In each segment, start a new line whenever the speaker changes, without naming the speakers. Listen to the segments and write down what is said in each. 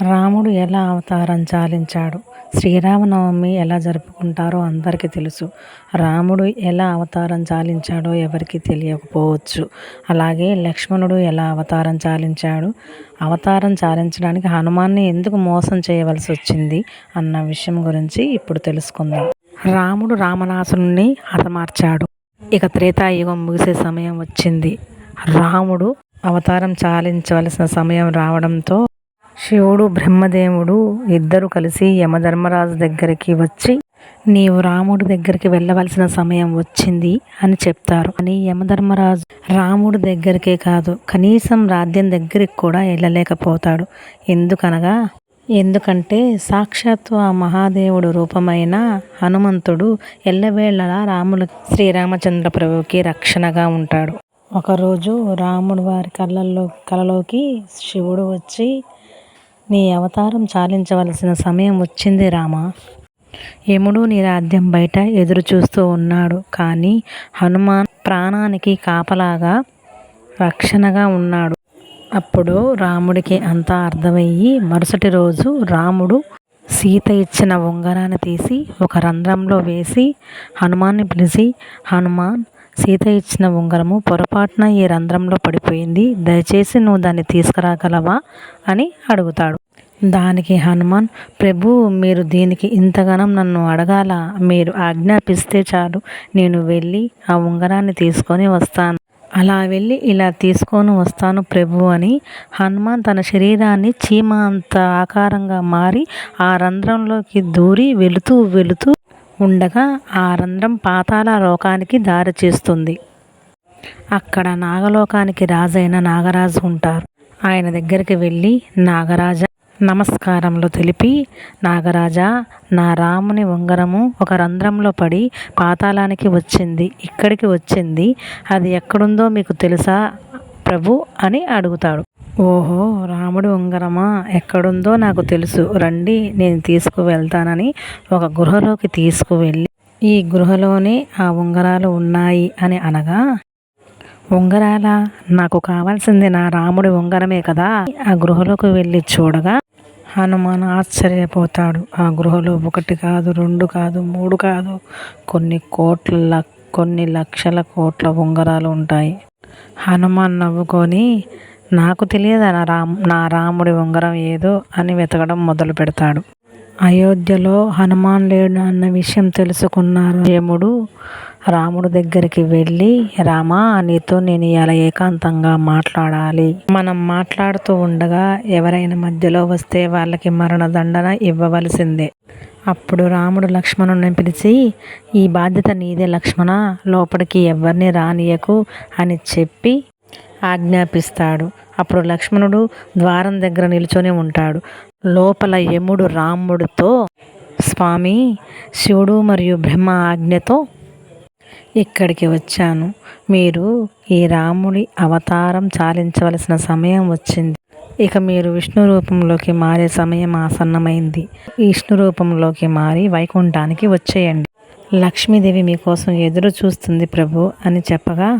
రాముడు ఎలా అవతారం చాలించాడు? శ్రీరామనవమి ఎలా జరుపుకుంటారో అందరికీ తెలుసు. రాముడు ఎలా అవతారం చాలించాడో ఎవరికీ తెలియకపోవచ్చు. అలాగే లక్ష్మణుడు ఎలా అవతారం చాలించాడు? అవతారం చాలించడానికి హనుమాన్ని ఎందుకు మోసం చేయవలసి వచ్చింది అన్న విషయం గురించి ఇప్పుడు తెలుసుకుందాం. రాముడు రావణాసురుడిని హతమార్చాడు. ఇక త్రేతాయుగం ముగిసే సమయం వచ్చింది. రాముడు అవతారం చాలించవలసిన సమయం రావడంతో శివుడు బ్రహ్మదేవుడు ఇద్దరు కలిసి యమధర్మరాజు దగ్గరికి వచ్చి, నీవు రాముడి దగ్గరికి వెళ్ళవలసిన సమయం వచ్చింది అని చెప్తారు. అని యమధర్మరాజు రాముడి దగ్గరికే కాదు, కనీసం రాజ్యం దగ్గరికి కూడా వెళ్ళలేకపోతాడు. ఎందుకంటే సాక్షాత్తు ఆ మహాదేవుడు రూపమైన హనుమంతుడు ఎల్లవేళలా శ్రీరామచంద్ర ప్రభువుకి రక్షణగా ఉంటాడు. ఒకరోజు రాముడు వారి కలలోకి శివుడు వచ్చి, నీ అవతారం చాలించవలసిన సమయం వచ్చింది రామా. యముడు నీ రాజ్యం బయట ఎదురు చూస్తూ ఉన్నాడు. కానీ హనుమాన్ ప్రాణానికి కాపలాగా రక్షణగా ఉన్నాడు. అప్పుడు రాముడికి అంతా అర్థమయ్యి మరుసటి రోజు రాముడు సీత ఇచ్చిన ఉంగరాన్ని తీసి ఒక రంధ్రంలో వేసి హనుమాన్ని పిలిచి, హనుమాన్, సీత ఇచ్చిన ఉంగరము పొరపాటున ఈ రంధ్రంలో పడిపోయింది, దయచేసి నువ్వు దాన్ని తీసుకురాగలవా అని అడుగుతాడు. దానికి హనుమాన్, ప్రభు, మీరు దీనికి ఇంతగానం నన్ను అడగాల, మీరు ఆజ్ఞాపిస్తే చాలు, నేను వెళ్ళి ఆ ఉంగరాన్ని తీసుకొని వస్తాను, అలా వెళ్ళి ఇలా తీసుకొని వస్తాను ప్రభు అని హనుమాన్ తన శరీరాన్ని చీమ అంత ఆకారంగా మారి ఆ రంధ్రంలోకి దూరి వెళుతూ ఉండగా ఆ రంధ్రం పాతాళ లోకానికి దారి చేస్తుంది. అక్కడ నాగలోకానికి రాజైన నాగరాజు ఉంటారు. ఆయన దగ్గరికి వెళ్ళి, నాగరాజా నమస్కారములు తెలిపి, నాగరాజా, నా రాముని ఉంగరము ఒక రంధ్రంలో పడి పాతాళానికి వచ్చింది, ఇక్కడికి వచ్చింది, అది ఎక్కడుందో మీకు తెలుసా ప్రభు అని అడుగుతాడు. ఓహో, రాముడి ఉంగరమా, ఎక్కడుందో నాకు తెలుసు, రండి నేను తీసుకువెళ్తానని ఒక గృహలోకి తీసుకువెళ్ళి, ఈ గృహలోనే ఆ ఉంగరాలు ఉన్నాయి అని అనగా, ఉంగరాలా, నాకు కావాల్సింది నా రాముడి ఉంగరమే కదా. ఆ గృహలోకి వెళ్ళి చూడగా హనుమాన్ ఆశ్చర్యపోతాడు. ఆ గృహలో ఒకటి కాదు, రెండు కాదు, మూడు కాదు, కొన్ని లక్షల కోట్ల ఉంగరాలు ఉంటాయి. హనుమాన్ నవ్వుకొని, నాకు తెలియదా నా రాముడి ఉంగరం ఏదో అని వెతకడం మొదలు పెడతాడు. అయోధ్యలో హనుమాన్ లేడు అన్న విషయం తెలుసుకున్నారు. యముడు రాముడి దగ్గరికి వెళ్ళి, రామా, నీతో నేను ఇలా ఏకాంతంగా మాట్లాడాలి. మనం మాట్లాడుతూ ఉండగా ఎవరైనా మధ్యలో వస్తే వాళ్ళకి మరణదండన ఇవ్వవలసిందే. అప్పుడు రాముడు లక్ష్మణుని పిలిచి, ఈ బాధ్యత నీదే లక్ష్మణ, లోపలికి ఎవరిని రానియకు అని చెప్పి ఆజ్ఞాపిస్తాడు. అప్పుడు లక్ష్మణుడు ద్వారం దగ్గర నిల్చొని ఉంటాడు. లోపల యముడు రాముడితో, స్వామి, శివుడు మరియు బ్రహ్మ ఆజ్ఞతో ఇక్కడికి వచ్చాను. మీరు ఈ రాముడి అవతారం చాలించవలసిన సమయం వచ్చింది. ఇక మీరు విష్ణు రూపంలోకి మారే సమయం ఆసన్నమైంది. విష్ణు రూపంలోకి మారి వైకుంఠానికి వచ్చేయండి. లక్ష్మీదేవి మీకోసం ఎదురు చూస్తుంది ప్రభు అని చెప్పగా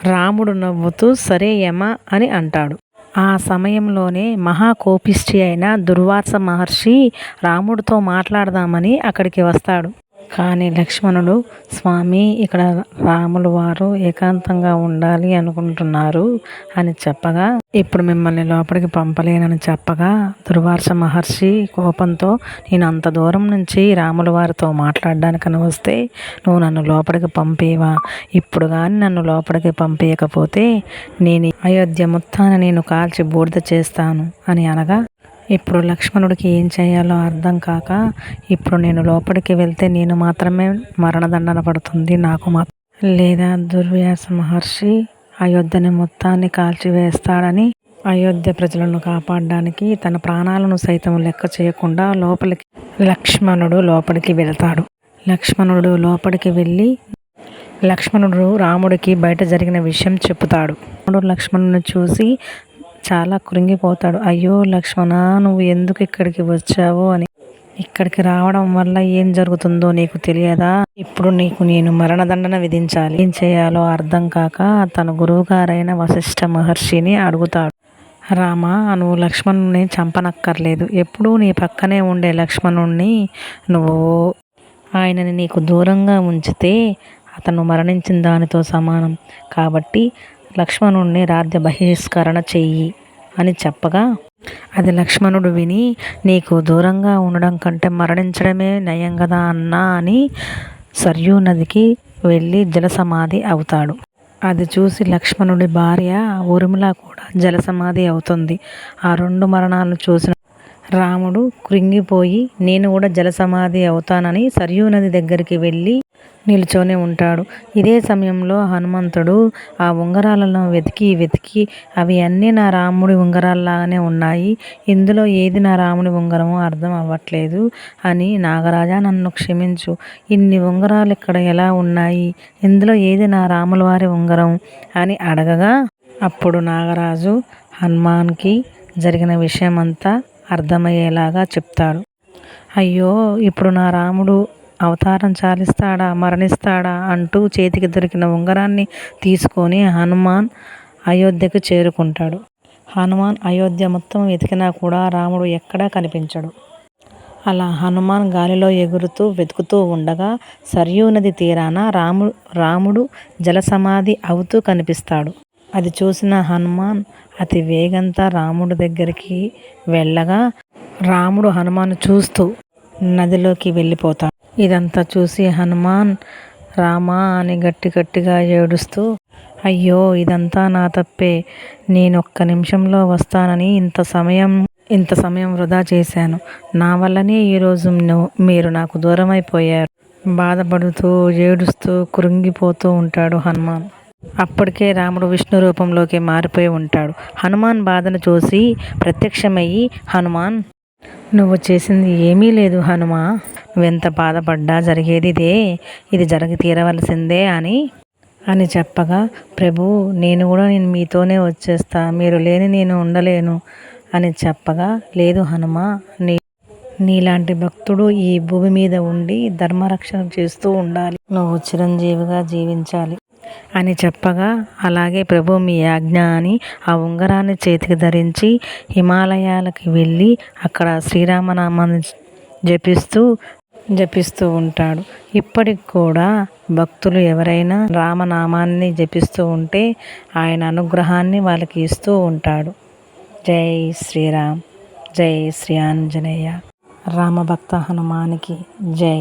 రాముడు నవ్వుతూ సరే యమ అని అంటాడు. ఆ సమయంలోనే మహాకోపిష్టి అయిన దుర్వాస మహర్షి రాముడితో మాట్లాడదామని అక్కడికి వస్తాడు. కానీ లక్ష్మణుడు, స్వామి, ఇక్కడ రాములు వారు ఏకాంతంగా ఉండాలి అనుకుంటున్నారు అని చెప్పగా, ఇప్పుడు మిమ్మల్ని లోపలికి పంపలేనని చెప్పగా దుర్వాస మహర్షి కోపంతో, నేను అంత దూరం నుంచి రాముల వారితో మాట్లాడడానికని వస్తే నువ్వు నన్ను లోపలికి పంపేవా? ఇప్పుడు కానీ నన్ను లోపలికి పంపేయకపోతే నేను అయోధ్య మొత్తాన్ని నేను కాల్చి బూడిద చేస్తాను అని అనగా, ఇప్పుడు లక్ష్మణుడికి ఏం చేయాలో అర్థం కాక, ఇప్పుడు నేను లోపలికి వెళ్తే నేను మాత్రమే మరణదండన పడుతుంది, నాకు లేదా దుర్వాస మహర్షి అయోధ్యని మొత్తాన్ని కాల్చివేస్తాడని అయోధ్య ప్రజలను కాపాడడానికి తన ప్రాణాలను సైతం లెక్క చేయకుండా లక్ష్మణుడు లోపలికి వెళ్తాడు. లక్ష్మణుడు లోపలికి వెళ్ళి లక్ష్మణుడు రాముడికి బయట జరిగిన విషయం చెప్తాడు. లక్ష్మణుని చూసి చాలా కృంగిపోతాడు. అయ్యో లక్ష్మణ, నువ్వు ఎందుకు ఇక్కడికి వచ్చావు అని. ఇక్కడికి రావడం వల్ల ఏం జరుగుతుందో నీకు తెలియదా? ఇప్పుడు నీకు నేను మరణదండన విధించాలి. ఏం చేయాలో అర్థం కాక తన గురువుగారైన వశిష్ఠ మహర్షిని అడుగుతాడు. రామా, నువ్వు లక్ష్మణుని చంపనక్కర్లేదు. ఎప్పుడూ నీ పక్కనే ఉండే లక్ష్మణుణ్ణి నువ్వు ఆయనని నీకు దూరంగా ఉంచితే అతను మరణించిన దానితో సమానం. కాబట్టి లక్ష్మణుణ్ణి రాజ్య బహిష్కరణ చెయ్యి అని చెప్పగా అది లక్ష్మణుడు విని, నీకు దూరంగా ఉండడం కంటే మరణించడమే నయం కదా అన్నా అని సర్యూ నదికి వెళ్ళి జలసమాధి అవుతాడు. అది చూసి లక్ష్మణుడి భార్య ఊర్మిళ కూడా జలసమాధి అవుతుంది. ఆ 2 మరణాలను చూసిన రాముడు కృంగిపోయి నేను కూడా జలసమాధి అవుతానని సర్యూ నది దగ్గరికి వెళ్ళి నిల్చొని ఉంటాడు. ఇదే సమయంలో హనుమంతుడు ఆ ఉంగరాలను వెతికి అవి అన్నీ నా రాముడి ఉంగరాల్లాగానే ఉన్నాయి, ఇందులో ఏది నా రాముడి ఉంగరమో అర్థం అవ్వట్లేదు అని, నాగరాజా నన్ను క్షమించు, ఇన్ని ఉంగరాలు ఇక్కడ ఎలా ఉన్నాయి, ఇందులో ఏది నా రాముల వారి ఉంగరం అని అడగగా అప్పుడు నాగరాజు హనుమాన్కి జరిగిన విషయమంతా అర్థమయ్యేలాగా చెప్తాడు. అయ్యో, ఇప్పుడు నా రాముడు అవతారం చాలిస్తాడా, మరణిస్తాడా అంటూ చేతికి దొరికిన ఉంగరాన్ని తీసుకొని హనుమాన్ అయోధ్యకు చేరుకుంటాడు. హనుమాన్ అయోధ్య మొత్తం వెతికినా కూడా రాముడు ఎక్కడా కనిపించడు. అలా హనుమాన్ గాలిలో ఎగురుతూ వెతుకుతూ ఉండగా సర్యూ నది తీరాన రాముడు జలసమాధి అవుతూ కనిపిస్తాడు. అది చూసిన హనుమాన్ అతి వేగంతో రాముడి దగ్గరికి వెళ్ళగా రాముడు హనుమాను చూస్తూ నదిలోకి వెళ్ళిపోతాడు. ఇదంతా చూసి హనుమాన్ రామా అని గట్టిగా ఏడుస్తూ, అయ్యో ఇదంతా నా తప్పే, నేనొక్క నిమిషంలో వస్తానని ఇంత సమయం వృధా చేశాను, నా వల్లనే ఈరోజు మీరు నాకు దూరం అయిపోయారు. బాధపడుతూ ఏడుస్తూ కృంగిపోతూ ఉంటాడు హనుమాన్. అప్పటికే రాముడు విష్ణు రూపంలోకి మారిపోయి ఉంటాడు. హనుమాన్ బాధను చూసి ప్రత్యక్షమయ్యి, హనుమాన్ నువ్వు చేసింది ఏమీ లేదు హనుమా, నువ్వెంత బాధపడ్డా జరిగేది ఇదే, ఇది జరిగి తీరవలసిందే అని చెప్పగా, ప్రభు నేను కూడా మీతోనే వచ్చేస్తా, మీరు లేని నేను ఉండలేను అని చెప్పగా, లేదు హనుమా, నీలాంటి భక్తుడు ఈ భూమి మీద ఉండి ధర్మరక్షణ చేస్తూ ఉండాలి, నువ్వు చిరంజీవిగా జీవించాలి అని చెప్పగా, అలాగే ప్రభు మీ ఆజ్ఞ అని ఆ ఉంగరాన్ని చేతికి ధరించి హిమాలయాలకి వెళ్ళి అక్కడ శ్రీరామనామాన్ని జపిస్తూ ఉంటాడు. ఇప్పటికి కూడా భక్తులు ఎవరైనా రామనామాన్ని జపిస్తూ ఉంటే ఆయన అనుగ్రహాన్ని వాళ్ళకి ఇస్తూ ఉంటాడు. జై శ్రీరామ్, జై శ్రీ ఆంజనేయ, రామభక్త హనుమానికి జై.